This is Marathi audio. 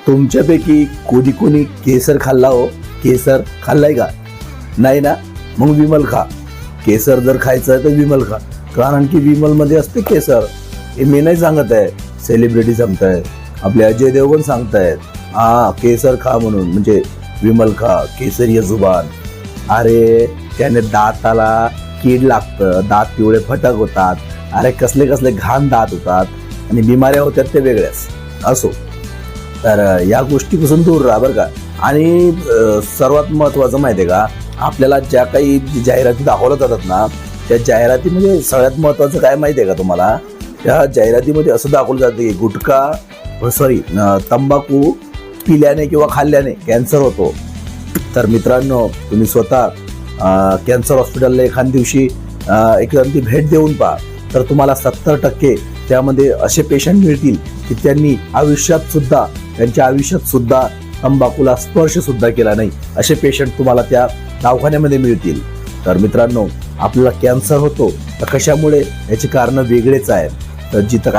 तुमच्यापैकी कोणी कोणी केसर खाल्ला हो? केसर खाल्लाय का? नाही ना? मग विमल खा. केसर जर खायचं आहे तर विमल खा, कारण की विमल मध्ये असते केसर. हे मी नाही सांगत आहे, सेलिब्रिटी सांगतायत, आपले अजय देवगण सांगतायत. हा, केसर खा म्हणून, म्हणजे विमल खा, केसरी जुबान. अरे त्याने दाताला कीड लागतं, दात पिवळे फटक होतात, अरे कसले कसले घाण दात होतात आणि बिमाऱ्या होत्यात ते वेगळ्याच. असो, तर या गोष्टीपासून दूर राहा बरं का. आणि सर्वात महत्त्वाचं माहिती आहे का, आपल्याला ज्या काही जाहिराती दाखवल्या जातात ना, त्या जाहिरातीमध्ये सगळ्यात महत्त्वाचं काय माहिती आहे का तुम्हाला? त्या जाहिरातीमध्ये असं दाखवलं जातं की तंबाखू पिल्याने किंवा खाल्ल्याने कॅन्सर होतो. तर मित्रांनो, तुम्ही स्वतः कॅन्सर हॉस्पिटलला एखाद दिवशी एखादी भेट देऊन पहा, तर तुम्हाला 70% त्यामध्ये असे पेशंट मिळतील की त्यांच्या आयुष्यात सुद्धा तंबाखूला स्पर्श सुद्धा केला नाही. असे पेशंट तुम्हाला त्या दवाखान्यामध्ये मिळतील. तर मित्रांनो, आपल्याला कॅन्सर होतो तर कशामुळे? याची कारणं वेगळेच आहेत. तर जिथं